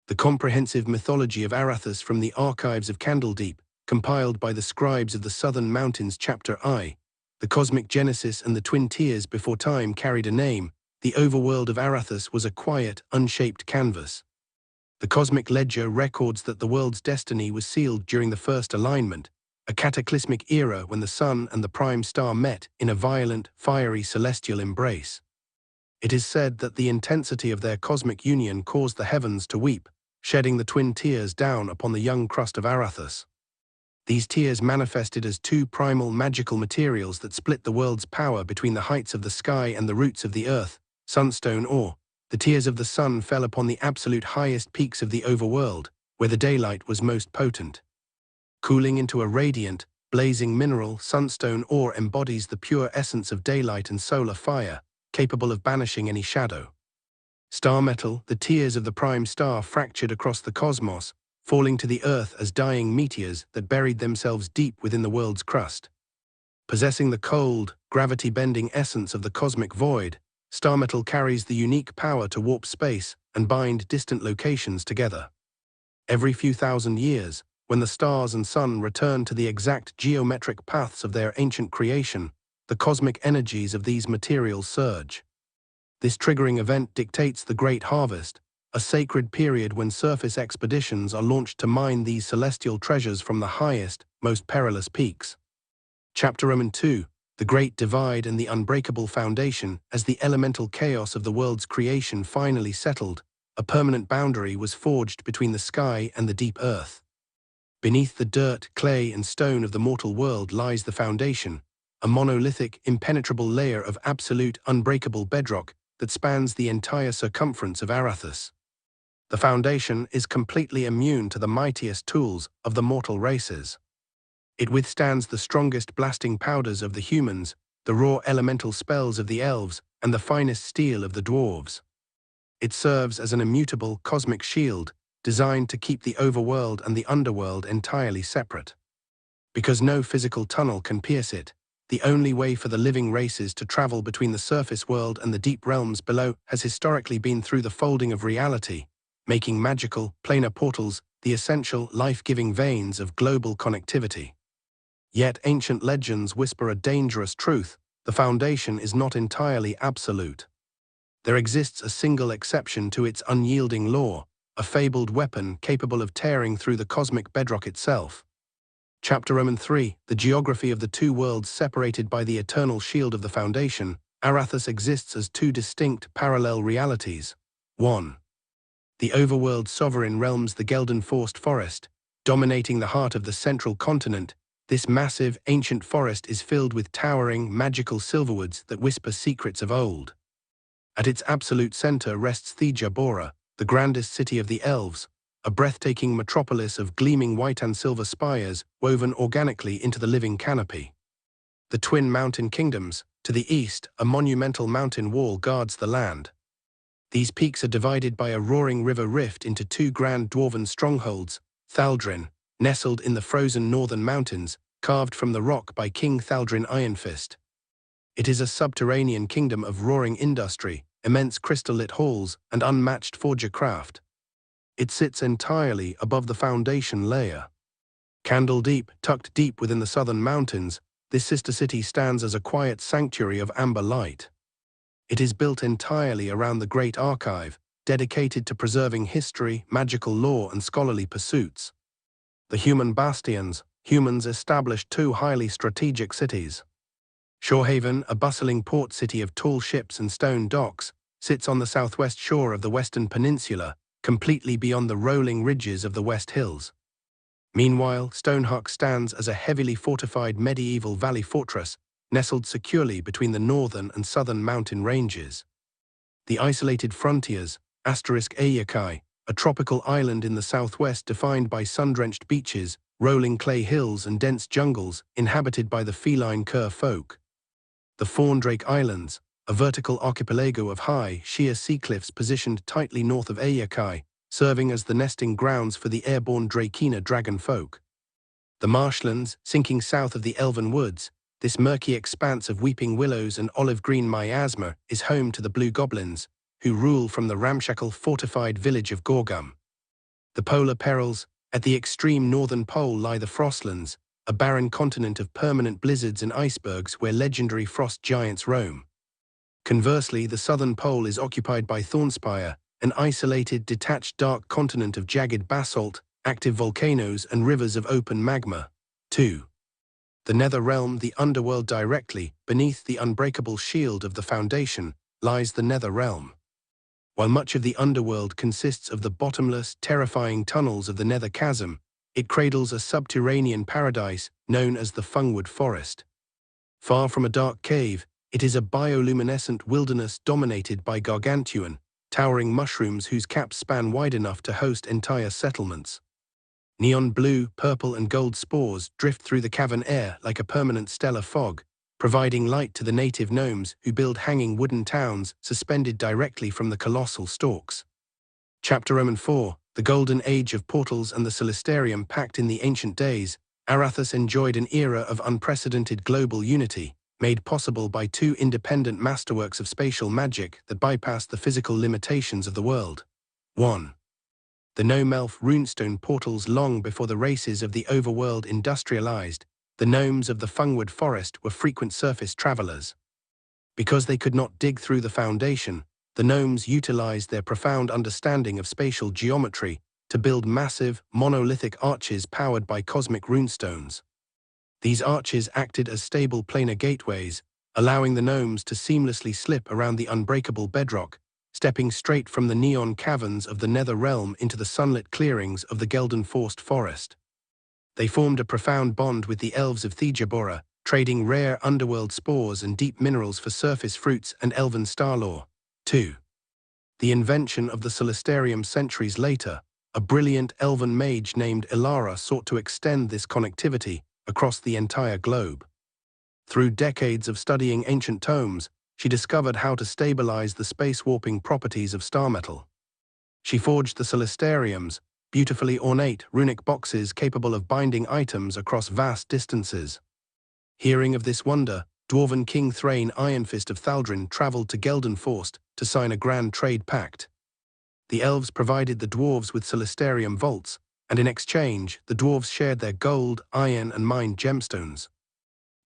The comprehensive mythology of Arathus from the archives of Candledeep, compiled by the scribes of the Southern Mountains. Chapter I. The cosmic genesis and the twin tears before time carried a name. The overworld of Arathus was a quiet, unshaped canvas. The cosmic ledger records that the world's destiny was sealed during the first alignment, a cataclysmic era when the sun and the prime star met in a violent, fiery celestial embrace. It is said that the intensity of their cosmic union caused the heavens to weep, shedding the twin tears down upon the young crust of Arathus. These tears manifested as two primal magical materials that split the world's power between the heights of the sky and the roots of the earth, sunstone ore. The tears of the sun fell upon the absolute highest peaks of the overworld, where the daylight was most potent. Cooling into a radiant, blazing mineral, sunstone ore embodies the pure essence of daylight and solar fire, capable of banishing any shadow. Star metal, the tears of the prime star fractured across the cosmos, falling to the earth as dying meteors that buried themselves deep within the world's crust. Possessing the cold, gravity-bending essence of the cosmic void, star metal carries the unique power to warp space and bind distant locations together. Every few thousand years, when the stars and sun return to the exact geometric paths of their ancient creation, the cosmic energies of these materials surge. This triggering event dictates the Great Harvest, a sacred period when surface expeditions are launched to mine these celestial treasures from the highest, most perilous peaks. Chapter II. The Great Divide and the Unbreakable Foundation. As the elemental chaos of the world's creation finally settled, a permanent boundary was forged between the sky and the deep earth. Beneath the dirt, clay, and stone of the mortal world lies the foundation, a monolithic, impenetrable layer of absolute, unbreakable bedrock that spans the entire circumference of Arathus. The foundation is completely immune to the mightiest tools of the mortal races. It withstands the strongest blasting powders of the humans, the raw elemental spells of the elves, and the finest steel of the dwarves. It serves as an immutable cosmic shield, designed to keep the overworld and the underworld entirely separate. Because no physical tunnel can pierce it, the only way for the living races to travel between the surface world and the deep realms below has historically been through the folding of reality, making magical, planar portals the essential, life-giving veins of global connectivity. Yet ancient legends whisper a dangerous truth: the foundation is not entirely absolute. There exists a single exception to its unyielding law, a fabled weapon capable of tearing through the cosmic bedrock itself. Chapter III. The geography of the two worlds separated by the eternal shield of the foundation. Arathus exists as two distinct, parallel realities. 1. The overworld sovereign realms, the Gelden Forest Forest, dominating the heart of the central continent. This massive, ancient forest is filled with towering, magical silverwoods that whisper secrets of old. At its absolute center rests Thija Bora, the grandest city of the elves, a breathtaking metropolis of gleaming white and silver spires woven organically into the living canopy. The twin mountain kingdoms, to the east, a monumental mountain wall guards the land. These peaks are divided by a roaring river rift into two grand dwarven strongholds, Thaldrin, nestled in the frozen northern mountains, carved from the rock by King Thaldrin Ironfist. It is a subterranean kingdom of roaring industry, immense crystal-lit halls, and unmatched forger craft. It sits entirely above the foundation layer. Candledeep, tucked deep within the southern mountains, this sister city stands as a quiet sanctuary of amber light. It is built entirely around the Great Archive, dedicated to preserving history, magical lore, and scholarly pursuits. The human bastions, humans established two highly strategic cities. Shorehaven, a bustling port city of tall ships and stone docks, sits on the southwest shore of the Western Peninsula, completely beyond the rolling ridges of the West Hills. Meanwhile, Stonehook stands as a heavily fortified medieval valley fortress, nestled securely between the northern and southern mountain ranges. The isolated frontiers, Ayakai, a tropical island in the southwest defined by sun-drenched beaches, rolling clay hills and dense jungles, inhabited by the feline Cur folk. The Fawndrake Islands, a vertical archipelago of high, sheer sea cliffs positioned tightly north of Ayakai, serving as the nesting grounds for the airborne Drakena dragon folk. The marshlands, sinking south of the Elven Woods, this murky expanse of weeping willows and olive-green miasma is home to the Blue Goblins, who rule from the ramshackle fortified village of Gorgum. The polar perils. At the extreme northern pole lie the Frostlands, a barren continent of permanent blizzards and icebergs where legendary frost giants roam. Conversely, the southern pole is occupied by Thornspire, an isolated, detached dark continent of jagged basalt, active volcanoes and rivers of open magma. 2. The Nether Realm, the underworld. Directly beneath the unbreakable shield of the Foundation lies the Nether Realm. While much of the underworld consists of the bottomless, terrifying tunnels of the Nether Chasm, it cradles a subterranean paradise known as the Fungwood Forest. Far from a dark cave, it is a bioluminescent wilderness dominated by gargantuan, towering mushrooms whose caps span wide enough to host entire settlements. Neon blue, purple and gold spores drift through the cavern air like a permanent stellar fog, providing light to the native gnomes who build hanging wooden towns suspended directly from the colossal stalks. Chapter 4. The Golden Age of Portals and the Solistarium. Packed in the ancient days, Arathus enjoyed an era of unprecedented global unity, made possible by two independent masterworks of spatial magic that bypassed the physical limitations of the world. 1. The gnome-elf runestone portals. Long before the races of the overworld industrialized, the gnomes of the Fungwood Forest were frequent surface travelers. Because they could not dig through the foundation, the gnomes utilized their profound understanding of spatial geometry to build massive, monolithic arches powered by cosmic runestones. These arches acted as stable planar gateways, allowing the gnomes to seamlessly slip around the unbreakable bedrock, stepping straight from the neon caverns of the Nether Realm into the sunlit clearings of the Geldenforst Forest. They formed a profound bond with the elves of Thejabora, trading rare underworld spores and deep minerals for surface fruits and elven starlore. 2. The invention of the Solistarium. Centuries later, a brilliant elven mage named Ilara sought to extend this connectivity across the entire globe. Through decades of studying ancient tomes, she discovered how to stabilize the space-warping properties of star metal. She forged the Solistariums, beautifully ornate runic boxes capable of binding items across vast distances. Hearing of this wonder, dwarven King Thrain Ironfist of Thaldrin traveled to Geldenforst to sign a grand trade pact. The elves provided the dwarves with Solistarium vaults, and in exchange, the dwarves shared their gold, iron, and mined gemstones.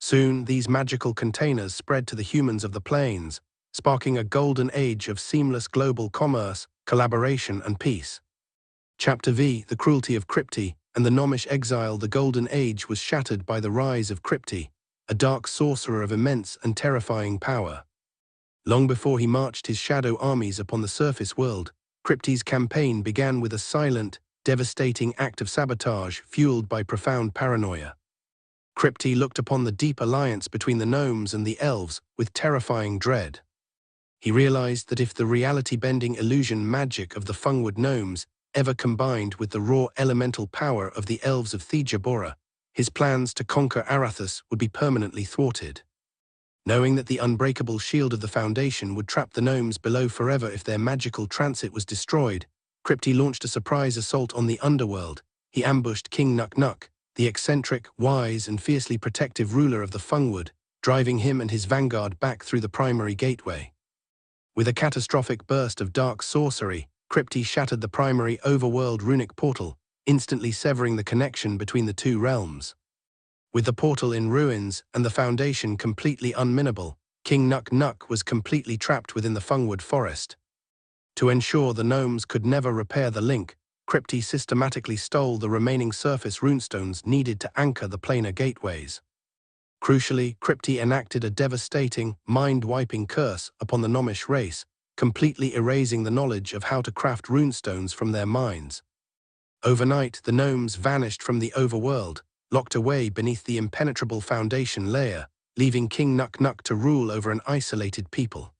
Soon, these magical containers spread to the humans of the plains, sparking a golden age of seamless global commerce, collaboration, and peace. Chapter V. The Cruelty of Crypti and the Gnomish Exile. The Golden Age was shattered by the rise of Crypti, a dark sorcerer of immense and terrifying power. Long before he marched his shadow armies upon the surface world, Crypti's campaign began with a silent, devastating act of sabotage fueled by profound paranoia. Crypti looked upon the deep alliance between the gnomes and the elves with terrifying dread. He realized that if the reality-bending illusion magic of the Fungwood gnomes ever combined with the raw elemental power of the elves of Thejabora, his plans to conquer Arathus would be permanently thwarted. Knowing that the unbreakable shield of the Foundation would trap the gnomes below forever if their magical transit was destroyed, Crypti launched a surprise assault on the underworld. He ambushed King Nuk, the eccentric, wise, and fiercely protective ruler of the Fungwood, driving him and his vanguard back through the primary gateway. With a catastrophic burst of dark sorcery, Crypti shattered the primary overworld runic portal, instantly severing the connection between the two realms. With the portal in ruins and the Foundation completely unminable, King Nuk was completely trapped within the Fungwood Forest. To ensure the gnomes could never repair the link, Crypti systematically stole the remaining surface runestones needed to anchor the planar gateways. Crucially, Crypti enacted a devastating, mind-wiping curse upon the gnomish race, completely erasing the knowledge of how to craft runestones from their minds. Overnight, the gnomes vanished from the overworld, locked away beneath the impenetrable Foundation layer, leaving King Nuk to rule over an isolated people.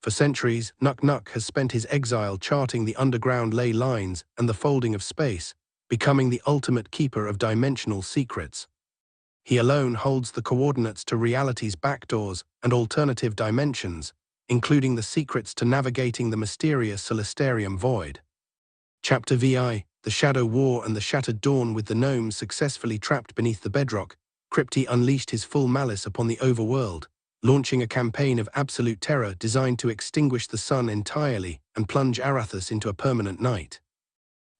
For centuries, Nuk has spent his exile charting the underground ley lines and the folding of space, becoming the ultimate keeper of dimensional secrets. He alone holds the coordinates to reality's backdoors and alternative dimensions, including the secrets to navigating the mysterious Solistarium void. Chapter VI. The Shadow War and the Shattered Dawn. With the gnomes successfully trapped beneath the bedrock, Crypti unleashed his full malice upon the overworld, launching a campaign of absolute terror designed to extinguish the sun entirely and plunge Arathus into a permanent night.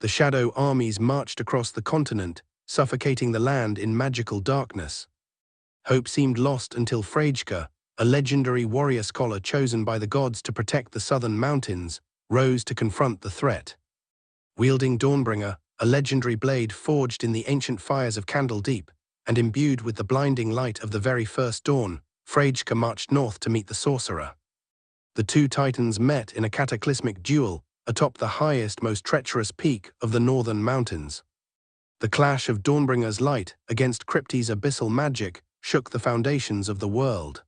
The shadow armies marched across the continent, suffocating the land in magical darkness. Hope seemed lost until Frejka, a legendary warrior scholar chosen by the gods to protect the southern mountains, rose to confront the threat. Wielding Dawnbringer, a legendary blade forged in the ancient fires of Candledeep, and imbued with the blinding light of the very first dawn, Frejka marched north to meet the sorcerer. The two titans met in a cataclysmic duel atop the highest, most treacherous peak of the northern mountains. The clash of Dawnbringer's light against Crypti's abyssal magic shook the foundations of the world.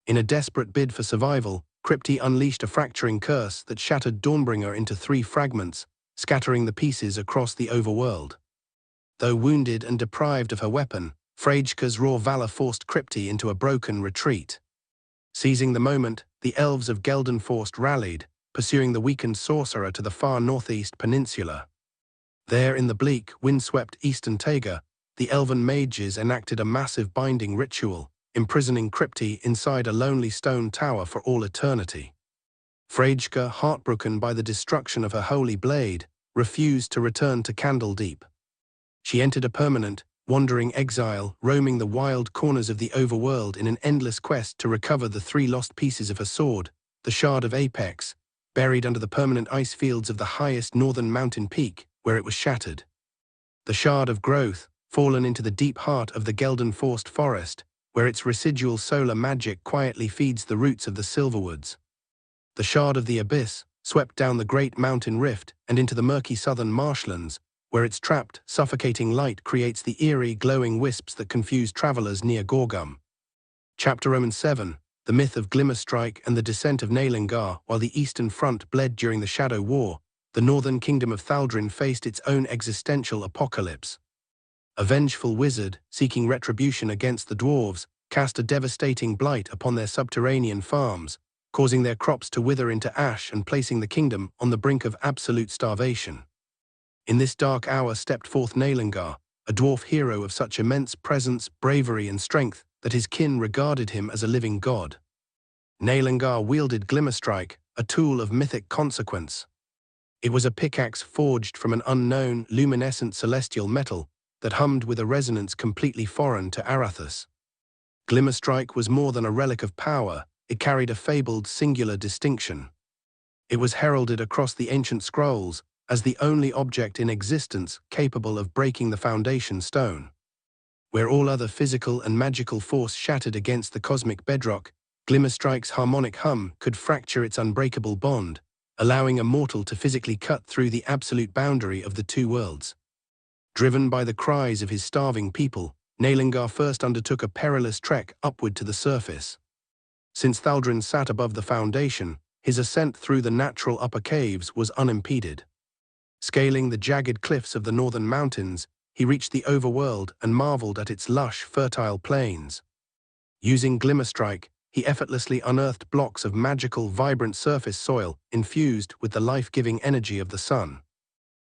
In a desperate bid for survival, Crypti unleashed a fracturing curse that shattered Dawnbringer into 3 fragments, scattering the pieces across the overworld. Though wounded and deprived of her weapon, Frejka's raw valor forced Crypti into a broken retreat. Seizing the moment, the elves of Geldenforst rallied, pursuing the weakened sorcerer to the far northeast peninsula. There in the bleak, windswept eastern taiga, the elven mages enacted a massive binding ritual, imprisoning Crypti inside a lonely stone tower for all eternity. Frejka, heartbroken by the destruction of her holy blade, refused to return to Candledeep. She entered a permanent, wandering exile, roaming the wild corners of the overworld in an endless quest to recover the 3 lost pieces of her sword, the Shard of Apex, buried under the permanent ice fields of the highest northern mountain peak, where it was shattered. The Shard of Growth, fallen into the deep heart of the Geldenforst forest, where its residual solar magic quietly feeds the roots of the Silverwoods. The Shard of the Abyss, swept down the great mountain rift and into the murky southern marshlands, where its trapped, suffocating light creates the eerie, glowing wisps that confuse travelers near Gorgum. Chapter 7, the myth of Glimmerstrike and the descent of Nailingar. While the Eastern Front bled during the Shadow War, the northern kingdom of Thaldrin faced its own existential apocalypse. A vengeful wizard, seeking retribution against the dwarves, cast a devastating blight upon their subterranean farms, causing their crops to wither into ash and placing the kingdom on the brink of absolute starvation. In this dark hour stepped forth Nailingar, a dwarf hero of such immense presence, bravery, and strength that his kin regarded him as a living god. Nailingar wielded Glimmerstrike, a tool of mythic consequence. It was a pickaxe forged from an unknown, luminescent celestial metal that hummed with a resonance completely foreign to Arathus. Glimmerstrike was more than a relic of power, it carried a fabled singular distinction. It was heralded across the ancient scrolls as the only object in existence capable of breaking the foundation stone. Where all other physical and magical force shattered against the cosmic bedrock, Glimmerstrike's harmonic hum could fracture its unbreakable bond, allowing a mortal to physically cut through the absolute boundary of the 2 worlds. Driven by the cries of his starving people, Nailingar first undertook a perilous trek upward to the surface. Since Thaldrin sat above the foundation, his ascent through the natural upper caves was unimpeded. Scaling the jagged cliffs of the northern mountains, he reached the overworld and marveled at its lush, fertile plains. Using Glimmerstrike, he effortlessly unearthed blocks of magical, vibrant surface soil infused with the life-giving energy of the sun.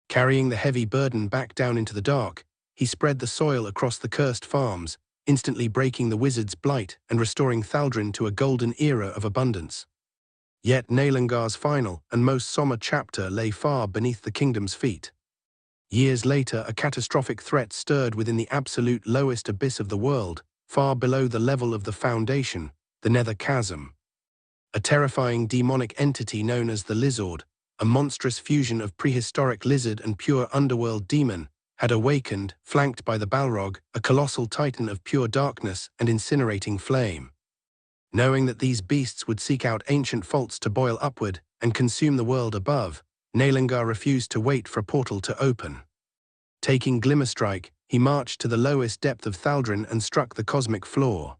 Carrying the heavy burden back down into the dark, he spread the soil across the cursed farms, instantly breaking the wizard's blight and restoring Thaldrin to a golden era of abundance. Yet Nailingar's final and most somber chapter lay far beneath the kingdom's feet. Years later, a catastrophic threat stirred within the absolute lowest abyss of the world, far below the level of the foundation, the Nether Chasm. A terrifying demonic entity known as the Lizard, a monstrous fusion of prehistoric lizard and pure underworld demon, had awakened, flanked by the Balrog, a colossal titan of pure darkness and incinerating flame. Knowing that these beasts would seek out ancient faults to boil upward and consume the world above, Nailingar refused to wait for a portal to open. Taking Glimmerstrike, he marched to the lowest depth of Thaldrin and struck the cosmic floor.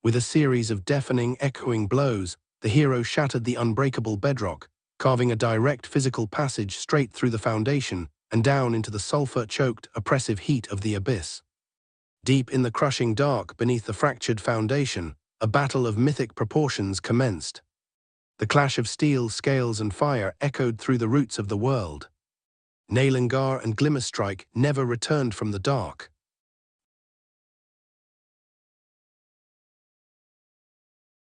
With a series of deafening, echoing blows, the hero shattered the unbreakable bedrock, carving a direct physical passage straight through the foundation and down into the sulphur-choked, oppressive heat of the abyss. Deep in the crushing dark beneath the fractured foundation, a battle of mythic proportions commenced. The clash of steel, scales, and fire echoed through the roots of the world. Nailingar and Glimmerstrike never returned from the dark.